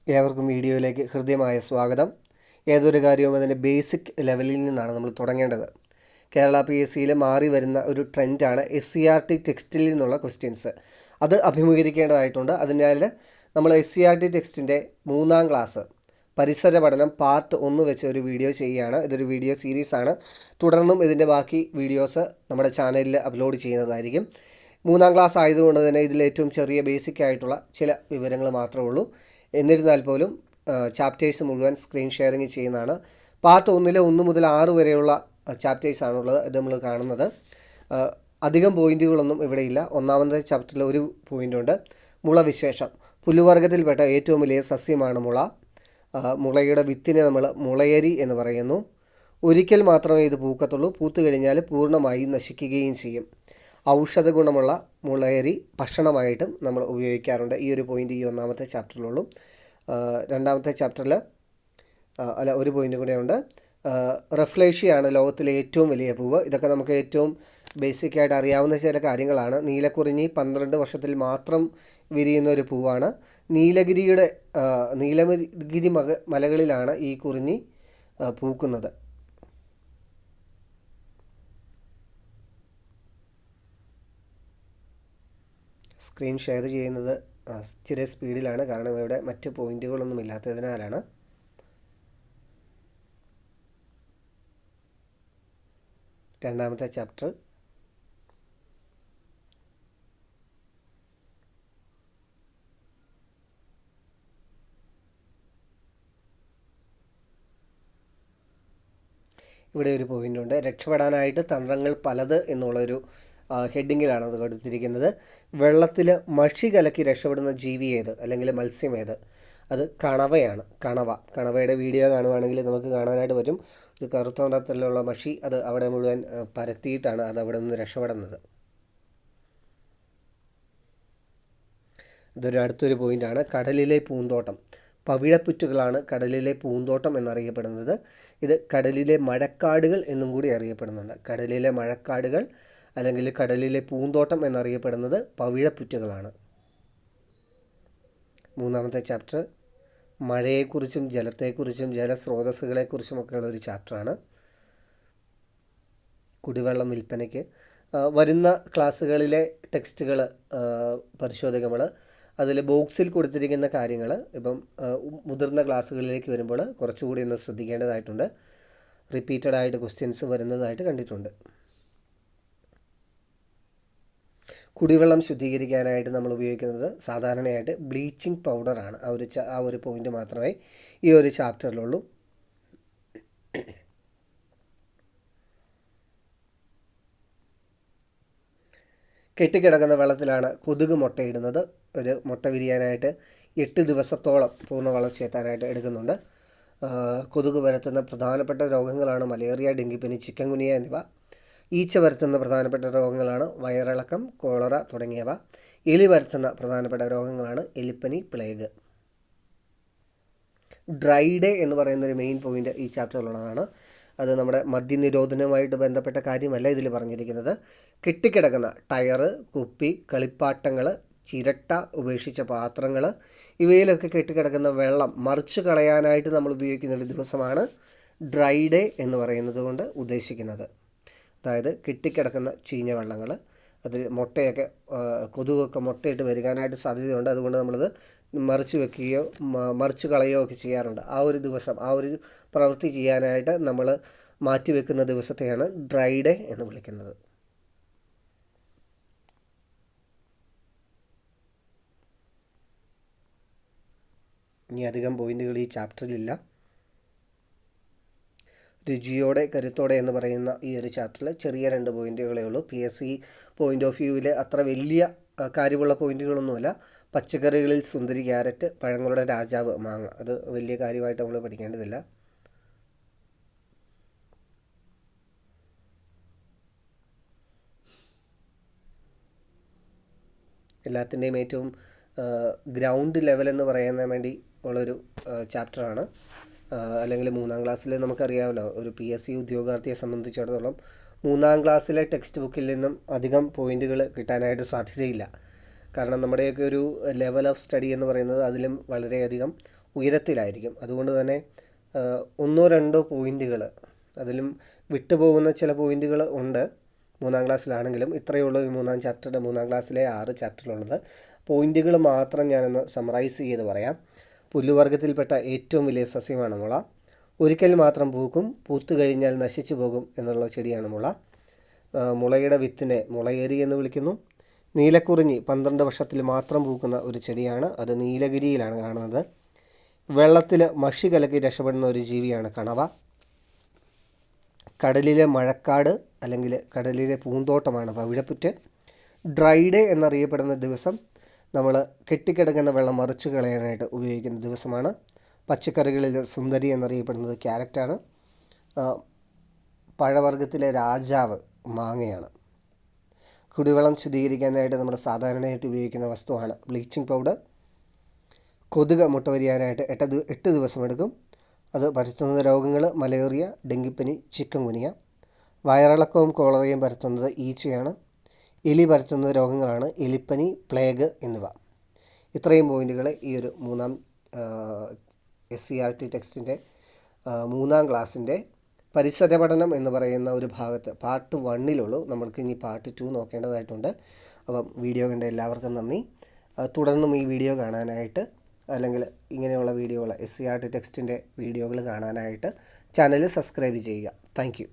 ഏവർക്കും വീഡിയോയിലേക്ക് ഹൃദ്യമായ സ്വാഗതം. ഏതൊരു കാര്യവും അതിൻ്റെ ബേസിക് ലെവലിൽ നിന്നാണ് നമ്മൾ തുടങ്ങേണ്ടത്. കേരള PSCയിൽ മാറി വരുന്ന ഒരു ട്രെൻഡാണ് SCERT ടെക്സ്റ്റിൽ നിന്നുള്ള ക്വസ്റ്റ്യൻസ്. അത് അഭിമുഖീകരിക്കേണ്ടതായിട്ടുണ്ട്. അതിനാൽ നമ്മൾ SCERT ടെക്സ്റ്റിൻ്റെ 3ാം ക്ലാസ് പരിസര പഠനം പാർട്ട് 1 വെച്ച് ഒരു വീഡിയോ ചെയ്യുകയാണ്. ഇതൊരു വീഡിയോ സീരീസാണ്. തുടർന്നും ഇതിൻ്റെ ബാക്കി വീഡിയോസ് നമ്മുടെ ചാനലിൽ അപ്ലോഡ് ചെയ്യുന്നതായിരിക്കും. 3ാം ക്ലാസ് ആയതുകൊണ്ട് തന്നെ ഇതിൽ ഏറ്റവും ചെറിയ ബേസിക് ആയിട്ടുള്ള ചില വിവരങ്ങൾ മാത്രമേ ഉള്ളൂ. എന്നിരുന്നാൽ പോലും ചാപ്റ്റേഴ്സ് മുഴുവൻ സ്ക്രീൻ ഷെയറിങ് ചെയ്യുന്നതാണ്. പാർട്ട് 1 1 മുതൽ 6 വരെയുള്ള ചാപ്റ്റേഴ്സാണുള്ളത്. ഇത് നമ്മൾ കാണുന്നത്. അധികം പോയിൻറ്റുകളൊന്നും ഇവിടെയില്ല. 1ാമത്തെ ചാപ്റ്ററിൽ ഒരു പോയിൻ്റുണ്ട്. മുളവിശേഷം. പുല്ലുവർഗ്ഗത്തിൽപ്പെട്ട ഏറ്റവും വലിയ സസ്യമാണ് മുള. മുളയുടെ വിത്തിനെ നമ്മൾ മുളയരി എന്ന് പറയുന്നു. ഒരിക്കൽ മാത്രമേ ഇത് പൂക്കത്തുള്ളൂ. പൂത്തു കഴിഞ്ഞാൽ പൂർണ്ണമായി നശിക്കുകയും ചെയ്യും. ഔഷധ ഗുണമുള്ള മുളയരി ഭക്ഷണമായിട്ടും നമ്മൾ ഉപയോഗിക്കാറുണ്ട്. ഈ ഒരു പോയിൻ്റ് ഈ 1ാമത്തെ ചാപ്റ്ററിലുള്ളൂ. 2ാമത്തെ ചാപ്റ്ററിൽ ഒരു പോയിൻ്റ് കൂടെയുണ്ട്. റഫ്ലേഷ്യയാണ് ലോകത്തിലെ ഏറ്റവും വലിയ പൂവ്. ഇതൊക്കെ നമുക്ക് ഏറ്റവും ബേസിക്കായിട്ട് അറിയാവുന്ന ചില കാര്യങ്ങളാണ്. നീലക്കുറിഞ്ഞി 12 വർഷത്തിൽ മാത്രം വിരിയുന്ന ഒരു പൂവാണ്. നീലഗിരി മലകളിലാണ് ഈ കുറിഞ്ഞി പൂക്കുന്നത്. സ്ക്രീൻ ഷെയർ ചെയ്യുന്നത് ഇച്ചിരി സ്പീഡിലാണ്, കാരണം ഇവിടെ മറ്റ് പോയിൻറ്റുകളൊന്നും ഇല്ലാത്തതിനാലാണ്. രണ്ടാമത്തെ ചാപ്റ്റർ. ഇവിടെ ഒരു പോയിൻ്റുണ്ട്. രക്ഷപ്പെടാനായിട്ട് തന്ത്രങ്ങൾ പലത് എന്നുള്ളൊരു ഹെഡിങ്ങിലാണ് അത് കൊടുത്തിരിക്കുന്നത്. വെള്ളത്തിൽ മഷി കലക്കി രക്ഷപ്പെടുന്ന ജീവി ഏത്, അല്ലെങ്കിൽ മത്സ്യം ഏത്? അത് കണവയാണ്. കണവയുടെ വീഡിയോ കാണുവാണെങ്കിൽ നമുക്ക് കാണാനായിട്ട് പറ്റും. ഒരു കറുത്ത നിറത്തിലുള്ള മഷി അത് അവിടെ മുഴുവൻ പരത്തിയിട്ടാണ് അത് അവിടെ നിന്ന് രക്ഷപ്പെടുന്നത്. ഇതൊരു അടുത്തൊരു പോയിൻ്റാണ്. കടലിലെ പൂന്തോട്ടം. പവിഴപ്പുറ്റുകളാണ് കടലിലെ പൂന്തോട്ടം എന്നറിയപ്പെടുന്നത്. ഇത് കടലിലെ മഴക്കാടുകൾ എന്നും കൂടി അറിയപ്പെടുന്നുണ്ട്. കടലിലെ മഴക്കാടുകൾ അല്ലെങ്കിൽ കടലിലെ പൂന്തോട്ടം എന്നറിയപ്പെടുന്നത് പവിഴപ്പുറ്റുകളാണ്. 3ാമത്തെ ചാപ്റ്റർ മഴയെക്കുറിച്ചും ജലത്തെക്കുറിച്ചും ജലസ്രോതസ്സുകളെക്കുറിച്ചുമൊക്കെയുള്ള ഒരു ചാപ്റ്ററാണ്. കുടിവെള്ളം വിൽപ്പനയ്ക്ക് വരുന്ന ക്ലാസ്സുകളിലെ ടെക്സ്റ്റുകൾ പരിശോധിക്കുമ്പോൾ അതിൽ ബോക്സിൽ കൊടുത്തിരിക്കുന്ന കാര്യങ്ങൾ ഇപ്പം മുതിർന്ന ക്ലാസ്സുകളിലേക്ക് വരുമ്പോൾ കുറച്ചുകൂടി ഒന്ന് ശ്രദ്ധിക്കേണ്ടതായിട്ടുണ്ട്. റിപ്പീറ്റഡ് ആയിട്ട് ക്വസ്റ്റ്യൻസ് വരുന്നതായിട്ട് കണ്ടിട്ടുണ്ട്. കുടിവെള്ളം ശുദ്ധീകരിക്കാനായിട്ട് നമ്മൾ ഉപയോഗിക്കുന്നത് സാധാരണയായിട്ട് ബ്ലീച്ചിങ് പൗഡറാണ്. ആ ഒരു പോയിൻ്റ് മാത്രമേ ഈ ഒരു ചാപ്റ്ററിലുള്ളൂ. കെട്ടിക്കിടക്കുന്ന വെള്ളത്തിലാണ് കൊതുക് മുട്ടയിടുന്നത്. ഒരു മുട്ട വിരിയാനായിട്ട് 8 ദിവസത്തോളം പൂർണ്ണ വളർച്ചയെത്താനായിട്ട് എടുക്കുന്നുണ്ട്. കൊതുക് പരത്തുന്ന പ്രധാനപ്പെട്ട രോഗങ്ങളാണ് മലേറിയ, ഡെങ്കിപ്പനി, ചിക്കൻ ഗുനിയ എന്നിവ. ഈച്ച പരത്തുന്ന പ്രധാനപ്പെട്ട രോഗങ്ങളാണ് വയറിളക്കം, കോളറ തുടങ്ങിയവ. എലി പരത്തുന്ന പ്രധാനപ്പെട്ട രോഗങ്ങളാണ് എലിപ്പനി, പ്ലേഗ്. ഡ്രൈ ഡേ എന്ന് പറയുന്നൊരു മെയിൻ പോയിൻ്റ് ഈ ചാപ്റ്ററിലുള്ളതാണ്. അത് നമ്മുടെ മദ്യനിരോധനവുമായിട്ട് ബന്ധപ്പെട്ട കാര്യമല്ല ഇതിൽ പറഞ്ഞിരിക്കുന്നത്. കെട്ടിക്കിടക്കുന്ന ടയറ്, കുപ്പി, കളിപ്പാട്ടങ്ങൾ, ചിരട്ട, ഉപേക്ഷിച്ച പാത്രങ്ങൾ, ഇവയിലൊക്കെ കെട്ടിക്കിടക്കുന്ന വെള്ളം മറിച്ച് കളയാനായിട്ട് നമ്മൾ ഉപയോഗിക്കുന്ന ഒരു ദിവസമാണ് ഡ്രൈ ഡേ എന്ന് പറയുന്നത് കൊണ്ട് ഉദ്ദേശിക്കുന്നത്. അതായത് കെട്ടിക്കിടക്കുന്ന ചീഞ്ഞ വെള്ളങ്ങൾ, അതിൽ മുട്ടയൊക്കെ കൊതുകൊക്കെ മുട്ടയിട്ട് വരികാനായിട്ട് സാധ്യതയുണ്ട്. അതുകൊണ്ട് നമ്മളത് മറിച്ച് വെക്കുകയോ മറിച്ച് കളയുകയോ ഒക്കെ ചെയ്യാറുണ്ട്. ആ ഒരു ദിവസം ആ ഒരു പ്രവൃത്തി ചെയ്യാനായിട്ട് നമ്മൾ മാറ്റിവെക്കുന്ന ദിവസത്തെയാണ് ഡ്രൈ ഡേ എന്ന് വിളിക്കുന്നത്. ഇനി അധികം പോയിൻ്റുകൾ ഈ ചാപ്റ്ററിലില്ല. രുചിയോടെ കരുത്തോടെ എന്ന് പറയുന്ന ഈ ഒരു ചാപ്റ്ററിൽ ചെറിയ 2 പോയിൻറ്റുകളേ ഉള്ളൂ. PSC പോയിൻ്റ് ഓഫ് വ്യൂവിൽ അത്ര വലിയ കാര്യമുള്ള പോയിൻറ്റുകളൊന്നുമല്ല. പച്ചക്കറികളിൽ സുന്ദരി ക്യാരറ്റ്, പഴങ്ങളുടെ രാജാവ് മാങ്ങ. അത് വലിയ കാര്യമായിട്ട് നമ്മൾ പഠിക്കേണ്ടതില്ല. എല്ലാത്തിൻ്റെയും ഏറ്റവും ഗ്രൗണ്ട് ലെവൽ എന്ന് പറയാൻ വേണ്ടി ഉള്ളൊരു ചാപ്റ്ററാണ്. അല്ലെങ്കിൽ 3ാം ക്ലാസ്സിൽ നമുക്കറിയാമല്ലോ, ഒരു PSC ഉദ്യോഗാർത്ഥിയെ സംബന്ധിച്ചിടത്തോളം 3ാം ക്ലാസ്സിലെ ടെക്സ്റ്റ് ബുക്കിൽ നിന്നും അധികം പോയിൻറ്റുകൾ കിട്ടാനായിട്ട് സാധ്യതയില്ല. കാരണം നമ്മുടെയൊക്കെ ഒരു ലെവൽ ഓഫ് സ്റ്റഡി എന്ന് പറയുന്നത് അതിലും വളരെയധികം ഉയരത്തിലായിരിക്കും. അതുകൊണ്ട് തന്നെ ഒന്നോ രണ്ടോ പോയിൻറ്റുകൾ, അതിലും വിട്ടുപോകുന്ന ചില പോയിൻറ്റുകൾ ഉണ്ട്. 3-ാം ക്ലാസ്സിലാണെങ്കിലും ഇത്രയേ ഉള്ളൂ. ഈ 3-ാം ചാപ്റ്ററുടെ 3-ാം ക്ലാസ്സിലെ 6 ചാപ്റ്ററിലുള്ളത്. പോയിൻറ്റുകൾ മാത്രം ഞാനൊന്ന് സമറൈസ് ചെയ്ത് പറയാം. പുല്ലുവർഗ്ഗത്തിൽപ്പെട്ട ഏറ്റവും വലിയ സസ്യമാണ് മുള. ഒരിക്കൽ മാത്രം പൂക്കും, പൂത്തു കഴിഞ്ഞാൽ നശിച്ചു പോകും എന്നുള്ള ചെടിയാണ് മുള. മുളയുടെ വിത്തിനെ മുളയേരി എന്ന് വിളിക്കുന്നു. നീലക്കുറിഞ്ഞി 12 വർഷത്തിൽ മാത്രം പൂക്കുന്ന ഒരു ചെടിയാണ്. അത് നീലഗിരിയിലാണ് കാണുന്നത്. വെള്ളത്തിൽ മഷി കലക്കി രക്ഷപ്പെടുന്ന ഒരു ജീവിയാണ് കണവ. കടലിലെ മഴക്കാട് അല്ലെങ്കിൽ കടലിലെ പൂന്തോട്ടമാണ് പവിഴപ്പുറ്റ്. ഡ്രൈ ഡേ എന്നറിയപ്പെടുന്ന ദിവസം നമ്മൾ കെട്ടിക്കിടക്കുന്ന വെള്ളം മറിച്ചു കളയാനായിട്ട് ഉപയോഗിക്കുന്ന ദിവസമാണ്. പച്ചക്കറികളിൽ സുന്ദരി എന്നറിയപ്പെടുന്നത് ക്യാരറ്റാണ്. പഴവർഗ്ഗത്തിലെ രാജാവ് മാങ്ങയാണ്. കുടിവെള്ളം ശുദ്ധീകരിക്കാനായിട്ട് നമ്മൾ സാധാരണയായിട്ട് ഉപയോഗിക്കുന്ന വസ്തുവാണ് ബ്ലീച്ചിങ് പൗഡർ. കൊതുക് മുട്ട വിരിയാനായിട്ട് 8 ദിവസമെടുക്കും. അത് പരത്തുന്ന രോഗങ്ങൾ മലേറിയ, ഡെങ്കിപ്പനി, ചിക്കൻ ഗുനിയ. വയറിളക്കവും കോളറയും പരത്തുന്നത് ഈച്ചയാണ്. എലി പരത്തുന്ന രോഗങ്ങളാണ് എലിപ്പനി, പ്ലേഗ് എന്നിവ. ഇത്രയും പോയിൻറ്റുകൾ ഈ ഒരു 3-ാം SCERT ടെക്സ്റ്റിൻ്റെ 3-ാം ക്ലാസ്സിൻ്റെ പരിസര പഠനം എന്ന് പറയുന്ന ഒരു ഭാഗത്ത് പാർട്ട് 1-ലുള്ളൂ. നമ്മൾക്ക് ഇനി പാർട്ട് 2 നോക്കേണ്ടതായിട്ടുണ്ട്. അപ്പം വീഡിയോ കണ്ട എല്ലാവർക്കും നന്ദി. തുടർന്നും ഈ വീഡിയോ കാണാനായിട്ട് അല്ലെങ്കിൽ ഇങ്ങനെയുള്ള വീഡിയോകൾ SCERT ടെക്സ്റ്റിൻ്റെ വീഡിയോകൾ കാണാനായിട്ട് ചാനൽ സബ്സ്ക്രൈബ് ചെയ്യുക. Thank you.